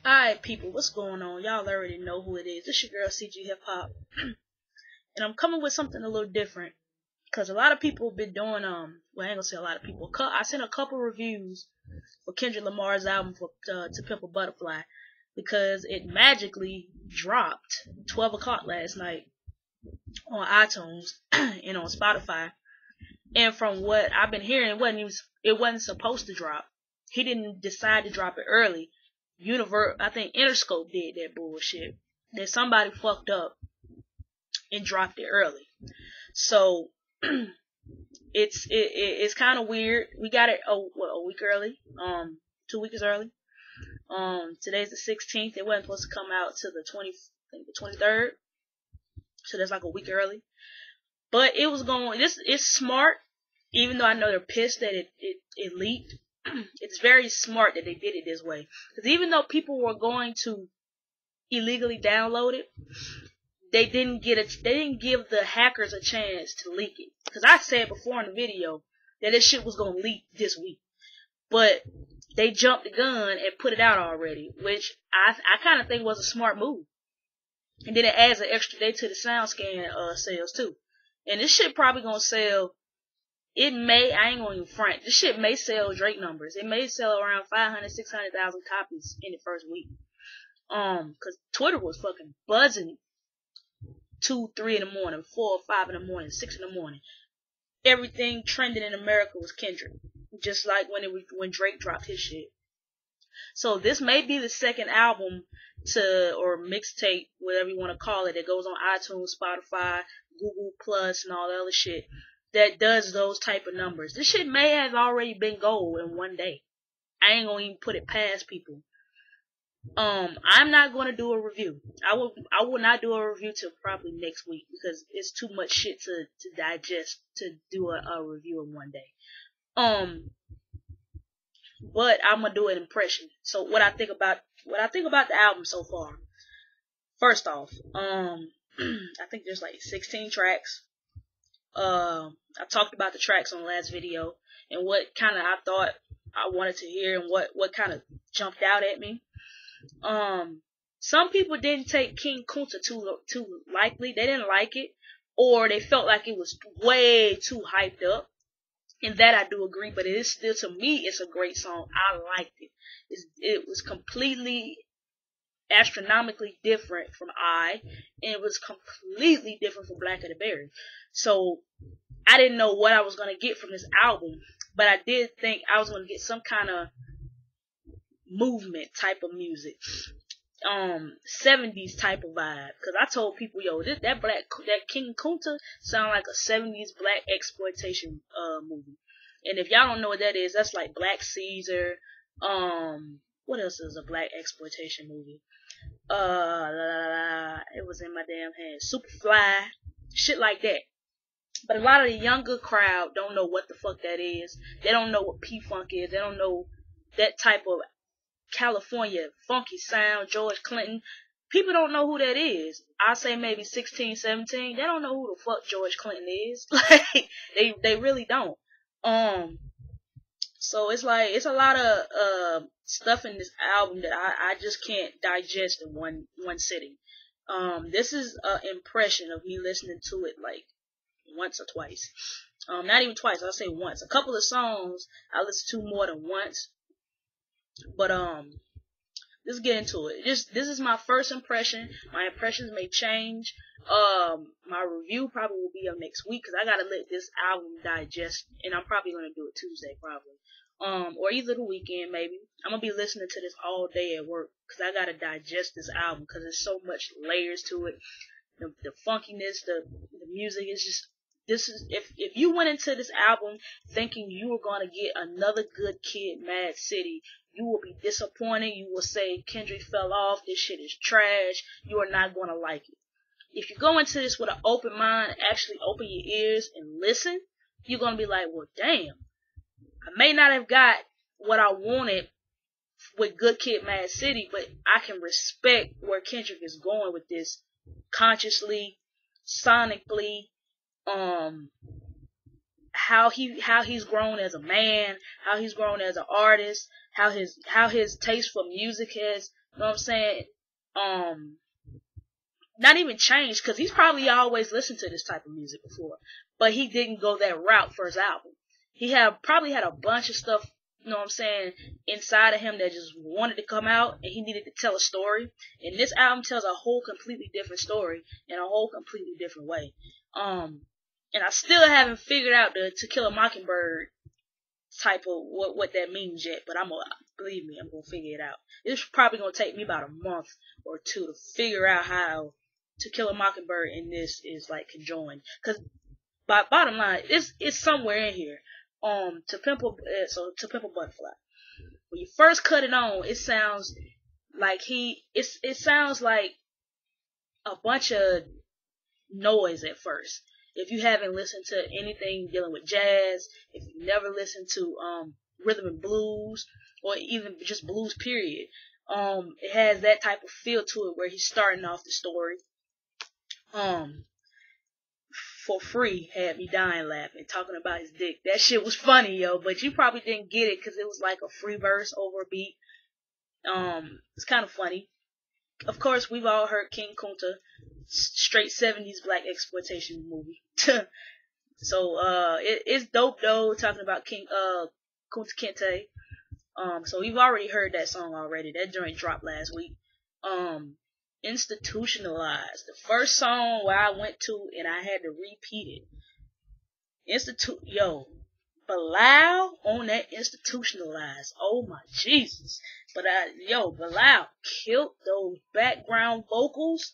Alright, people, what's going on? Y'all already know who it is. This your girl, CG-Hiphop. And I'm coming with something a little different. Because a lot of people have been doing, well, I ain't gonna say a lot of people. I sent a couple reviews for Kendrick Lamar's album for To Pimp a Butterfly. Because it magically dropped 12 o'clock last night on iTunes and on Spotify. And from what I've been hearing, it wasn't supposed to drop. He didn't decide to drop it early. I think Interscope did that bullshit. That somebody fucked up and dropped it early. So it's kind of weird. We got it a week early. 2 weeks early. Today's the 16th. It wasn't supposed to come out till the 23rd. So that's like a week early. But it was it's smart, even though I know they're pissed that it leaked. It's very smart that they did it this way. Because even though people were going to illegally download it, they didn't give the hackers a chance to leak it. Because I said before in the video that this shit was going to leak this week. But they jumped the gun and put it out already, which I kind of think was a smart move. And then it adds an extra day to the SoundScan sales too. And this shit probably going to sell. I ain't gonna even front. This shit may sell Drake numbers. It may sell around 500, 600,000 copies in the first week. Cause Twitter was fucking buzzing 2, 3 in the morning, 4 or 5 in the morning, 6 in the morning. Everything trending in America was Kendrick. Just like when Drake dropped his shit. So this may be the second album or mixtape, whatever you want to call it, that goes on iTunes, Spotify, Google Plus, and all the other shit that does those type of numbers. This shit may have already been gold in one day. I ain't gonna even put it past people. I'm not gonna do a review. I will not do a review till probably next week because it's too much shit to digest to do a review in one day. But I'm gonna do an impression. So what I think about the album so far. First off, I think there's like 16 tracks. I talked about the tracks on the last video and what kind of I thought I wanted to hear and what kind of jumped out at me. Some people didn't take King Kunta too lightly. They didn't like it, or they felt like it was way too hyped up. And that I do agree, but it is still, to me, it's a great song. I liked it. It was completely astronomically different from and it was completely different from Black of the Berry. So I didn't know what I was gonna get from this album, but I did think I was gonna get some kind of movement type of music, 70s type of vibe. Cause I told people, yo, that King Kunta sound like a 70s black exploitation movie. And if y'all don't know what that is, that's like Black Caesar. What else is a black exploitation movie? It was in my damn head. Superfly, shit like that. But a lot of the younger crowd don't know what the fuck that is. They don't know what P-Funk is. They don't know that type of California funky sound, George Clinton. People don't know who that is. I say maybe 16, 17. They don't know who the fuck George Clinton is. Like, they really don't. So it's like, it's a lot of stuff in this album that I just can't digest in one sitting. This is an impression of me listening to it like once or twice. Not even twice, I'll say once. A couple of songs I listened to more than once. But let's get into it. This is my first impression. My impressions may change. My review probably will be up next week because I gotta let this album digest, and I'm probably gonna do it Tuesday probably. Or either the weekend maybe. I'm gonna be listening to this all day at work because I gotta digest this album because there's so much layers to it. The funkiness, the music is just. If you went into this album thinking you were gonna get another Good Kid, Mad City, you will be disappointed. You will say Kendrick fell off. This shit is trash. You are not gonna like it. If you go into this with an open mind, actually open your ears and listen, you're gonna be like, well, damn. I may not have got what I wanted with Good Kid, Mad City, but I can respect where Kendrick is going with this consciously, sonically. How he's grown as a man, how he's grown as an artist, how his taste for music You know what I'm saying? Not even changed, because he's probably always listened to this type of music before, but he didn't go that route for his album. He probably had a bunch of stuff, you know what I'm saying, inside of him that just wanted to come out, and he needed to tell a story. And this album tells a whole completely different story in a whole completely different way. And I still haven't figured out the To Kill a Mockingbird type of what that means yet, but believe me, I'm gonna figure it out. It's probably gonna take me about a month or two to figure out how To Kill a Mockingbird in this is like conjoined. Cause bottom line, it's somewhere in here. To Pimp a Butterfly. When you first cut it on, it sounds like it sounds like a bunch of noise at first. If you haven't listened to anything dealing with jazz, if you never listened to rhythm and blues, or even just blues period, it has that type of feel to it where he's starting off the story. For Free had me dying laughing, talking about his dick. That shit was funny, yo, but you probably didn't get it because it was like a free verse over a beat. It's kind of funny. Of course, we've all heard King Kunta, straight 70s black exploitation movie. So, it's dope though, talking about Kunta Kinte. So we've already heard that song already. That joint dropped last week. Institutionalized. The first song where I went to and I had to repeat it. Bilal on that Institutionalized. Oh my Jesus. But Bilal killed those background vocals.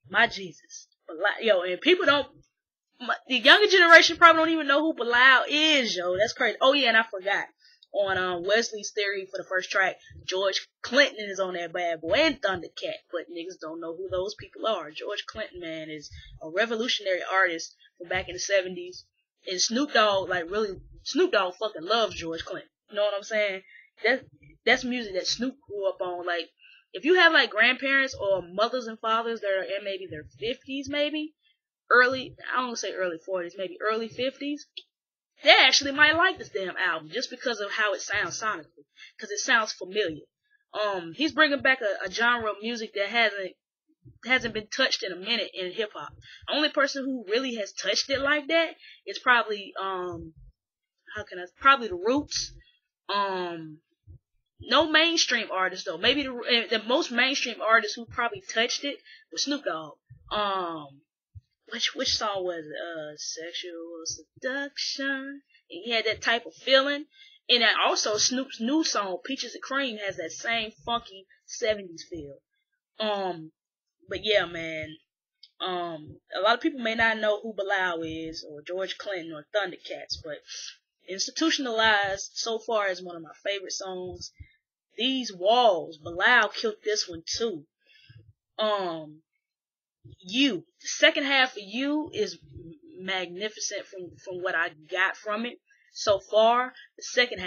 My Jesus. Bilal, and people the younger generation probably don't even know who Bilal is, yo. That's crazy. Oh yeah, and I forgot. On Wesley's Theory for the first track, George Clinton is on that bad boy, and Thundercat, but niggas don't know who those people are. George Clinton, man, is a revolutionary artist from back in the 70s, and Snoop Dogg fucking loves George Clinton. You know what I'm saying? That's music that Snoop grew up on. Like, if you have like grandparents or mothers and fathers that are in maybe their 50s, maybe I don't want to say early 40s, maybe early 50s, they actually might like this damn album just because of how it sounds sonically, because it sounds familiar. He's bringing back a genre of music that hasn't been touched in a minute in hip hop. The only person who really has touched it like that is probably probably the Roots. No mainstream artists though. Maybe the most mainstream artist who probably touched it was Snoop Dogg. Which song was it? Sexual Seduction. And he had that type of feeling. And then also Snoop's new song, Peaches and Cream, has that same funky 70s feel. But yeah, man. A lot of people may not know who Bilal is, or George Clinton, or Thundercats, but Institutionalized so far is one of my favorite songs. These Walls, Bilal killed this one too. The second half of You is magnificent from what I got from it so far. The second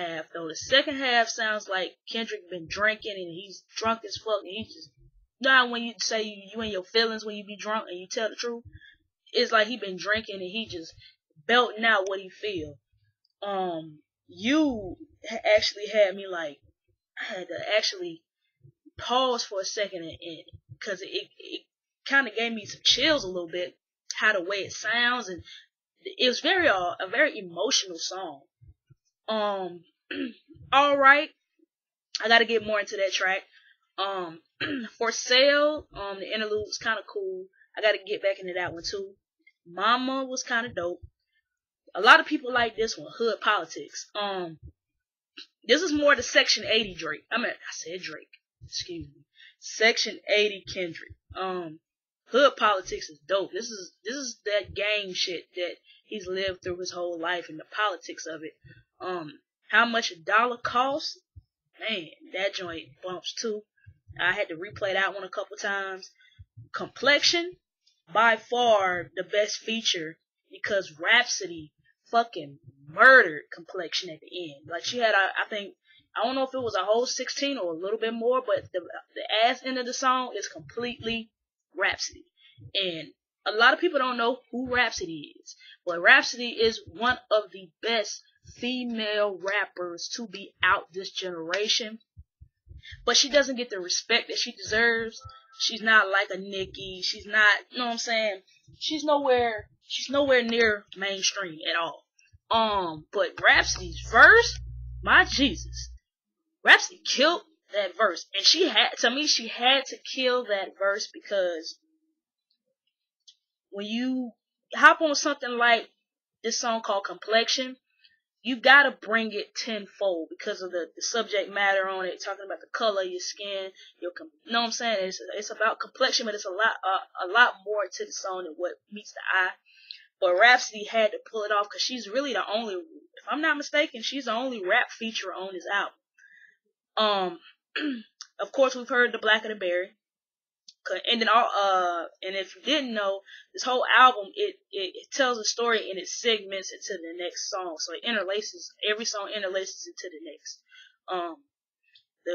half sounds like Kendrick been drinking and he's drunk as fuck, and he just, when you say you in your feelings when you be drunk and you tell the truth, it's like he been drinking and he just belting out what he feel. You actually had me like, I had to actually pause for a second, and because it kind of gave me some chills a little bit, how the way it sounds, and it was a very emotional song. Alright, I gotta get more into that track. For Sale, the interlude was kind of cool. I gotta get back into that one too. Mama was kind of dope. A lot of people like this one, Hood Politics. This is more the Section 80 Drake. I said Drake. Excuse me. Section 80 Kendrick. Hood Politics is dope. This is that gang shit that he's lived through his whole life, and the politics of it. How much $1 costs? Man, that joint bumps too. I had to replay that one a couple times. Complexion, by far the best feature, because Rhapsody fucking murdered Complexion at the end. Like, she had, I don't know if it was a whole 16 or a little bit more, but the ass end of the song is completely Rhapsody. And a lot of people don't know who Rhapsody is, but Rhapsody is one of the best female rappers to be out this generation. but she doesn't get the respect that she deserves. She's not like a Nicki. She's not, you know what I'm saying? She's nowhere near mainstream at all. But Rhapsody's verse, my Jesus, Rhapsody killed that verse, and she had to kill that verse because when you hop on something like this song called Complexion, you gotta bring it tenfold because of the subject matter on it, talking about the color of your skin, you know what I'm saying? It's about complexion, but it's a lot more to the song than what meets the eye. But Rhapsody had to pull it off because she's really the only, if I'm not mistaken, she's the only rap feature on this album. Of course, we've heard The Blacker the Berry. And then and if you didn't know, this whole album it tells a story and it segments into the next song, so it interlaces, every song interlaces into the next.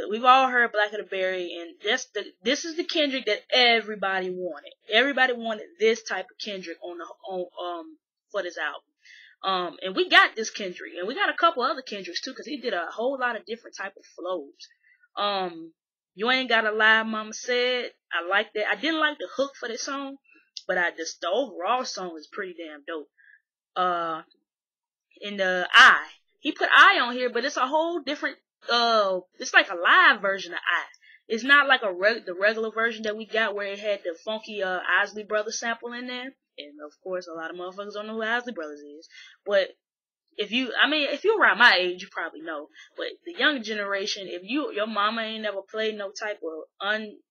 We've all heard Black of the Berry, and this is the Kendrick that everybody wanted. Everybody wanted this type of Kendrick for this album. And we got this Kendrick, and we got a couple other Kendricks too, because he did a whole lot of different type of flows. You Ain't Gotta Lie, Mama Said. I like that. I didn't like the hook for this song, but the overall song is pretty damn dope. In the I, he put I on here, but it's a whole different. It's like a live version of I. It's not like the regular version that we got where it had the funky Isley Brothers sample in there. And of course, a lot of motherfuckers don't know who Isley Brothers is, but if you're around my age, you probably know. But the younger generation, if your mama ain't never played no type of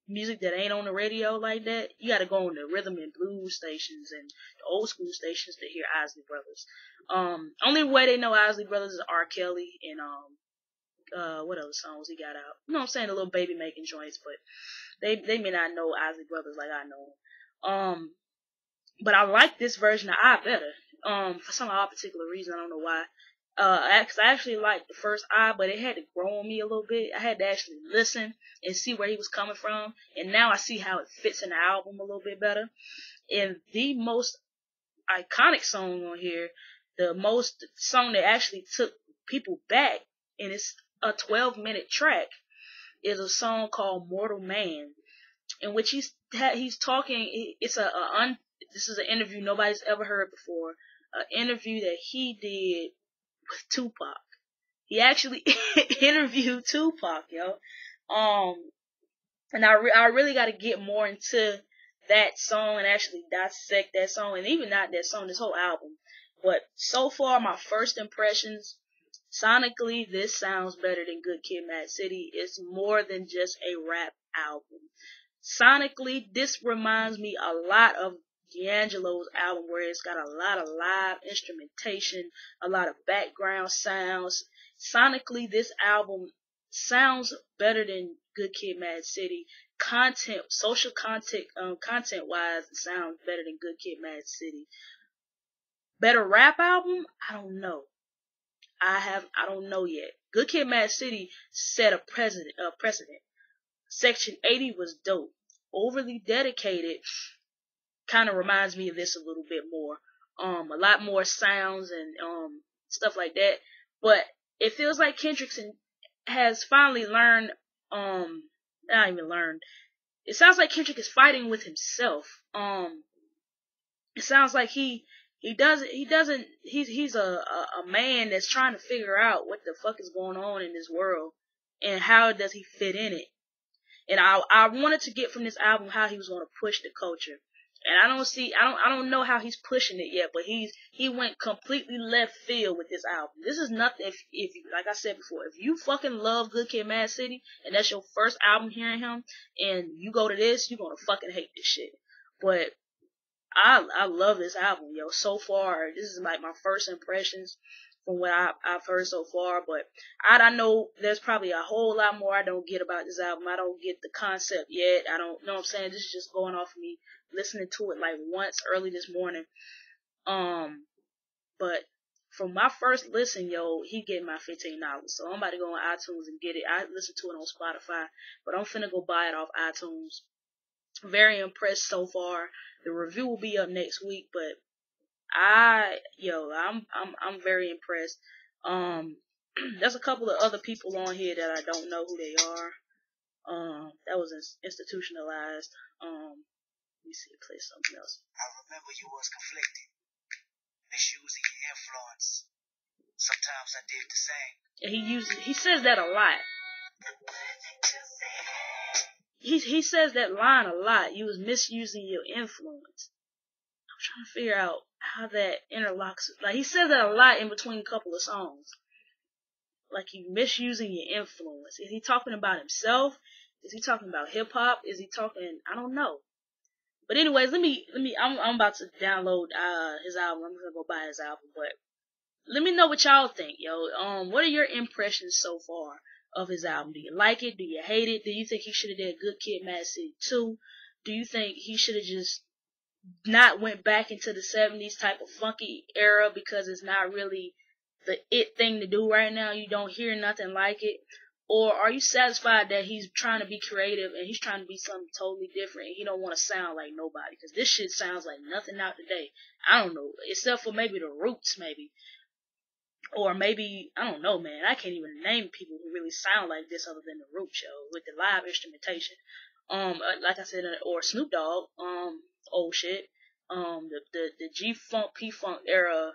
music that ain't on the radio like that, you gotta go on the rhythm and blues stations and the old school stations to hear Isley Brothers. Only way they know Isley Brothers is R. Kelly and what other songs he got out? You know what I'm saying? The little baby making joints, but they may not know Isley Brothers like I know. But I like this version of I better. For some odd particular reason, I don't know why. Cause I actually liked the first I, but it had to grow on me a little bit. I had to actually listen and see where he was coming from, and now I see how it fits in the album a little bit better. And the most iconic song on here, the song that actually took people back, and it's a 12-minute track, is a song called Mortal Man, in which he's talking. This is an interview nobody's ever heard before. An interview that he did with Tupac. He actually interviewed Tupac, yo. And I really got to get more into that song and actually dissect that song, and even not that song, this whole album. But so far, my first impressions, sonically, this sounds better than Good Kid, Mad City. It's more than just a rap album. Sonically, this reminds me a lot of D'Angelo's album, where it's got a lot of live instrumentation, a lot of background sounds. Sonically, this album sounds better than Good Kid, Mad City. Social content wise, it sounds better than Good Kid, Mad City. Better rap album? I don't know. I don't know yet. Good Kid, Mad City set a precedent. Section 80 was dope. Overly Dedicated kind of reminds me of this a little bit more. A lot more sounds and stuff like that. But it feels like Kendrick has finally learned. Not even learned. It sounds like Kendrick is fighting with himself. It sounds like he's a man that's trying to figure out what the fuck is going on in this world and how does he fit in it. And I wanted to get from this album how he was going to push the culture. And I don't know how he's pushing it yet, but he went completely left field with this album. This is nothing, if you, like I said before, if you fucking love Good Kid, Mad City, and that's your first album hearing him, and you go to this, you're gonna fucking hate this shit. But I love this album, yo. So far, this is like my first impressions from what I've heard so far, but I know there's probably a whole lot more I don't get about this album. I don't get the concept yet. I don't know what I'm saying. This is just going off of me listening to it like once early this morning. But from my first listen, yo, he getting my $15. So I'm about to go on iTunes and get it. I listened to it on Spotify, but I'm finna go buy it off iTunes. Very impressed so far. The review will be up next week, but I'm very impressed. There's a couple of other people on here that I don't know who they are. That was institutionalized. Let me see, play something else. I remember you was conflicted, misusing your influence. Sometimes I did the same. And he says that a lot. He says that line a lot. You was misusing your influence. I'm trying to figure out how that interlocks. Like, he says that a lot in between a couple of songs. Like, you misusing your influence. Is he talking about himself? Is he talking about hip hop? Is he talking? I don't know. But anyways, I'm about to download his album. I'm gonna go buy his album, but let me know what y'all think, yo. What are your impressions so far of his album? Do you like it? Do you hate it? Do you think he should have did Good Kid, Mad City 2? Do you think he should have just not went back into the 70s type of funky era because it's not really the it thing to do right now? You don't hear nothing like it. Or are you satisfied that he's trying to be creative and he's trying to be something totally different and he don't want to sound like nobody? Because this shit sounds like nothing out today. I don't know. Except for maybe the Roots, maybe. Or maybe, I don't know, man. I can't even name people who really sound like this other than the Roots, yo, with the live instrumentation. Like I said, or Snoop Dogg, old shit. The G-Funk, P-Funk era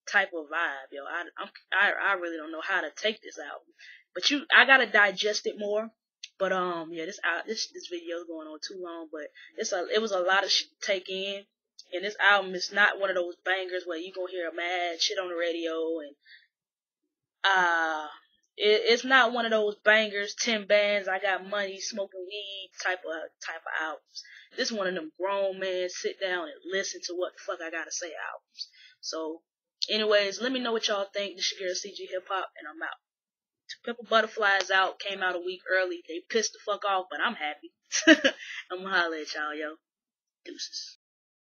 type of vibe, yo. I really don't know how to take this album. But I gotta digest it more. But yeah, this video is going on too long. But it was a lot of shit to take in. And this album is not one of those bangers where you gonna hear a mad shit on the radio and it's not one of those bangers, 10 bands, I got money, smoking weed type of albums. This one of them grown men sit down and listen to what the fuck I gotta say albums. So, anyways, let me know what y'all think. This your girl CG-Hiphop, and I'm out. Pimp a Butterfly is out, came out a week early. They pissed the fuck off, but I'm happy. I'm gonna holler at y'all, yo. Deuces.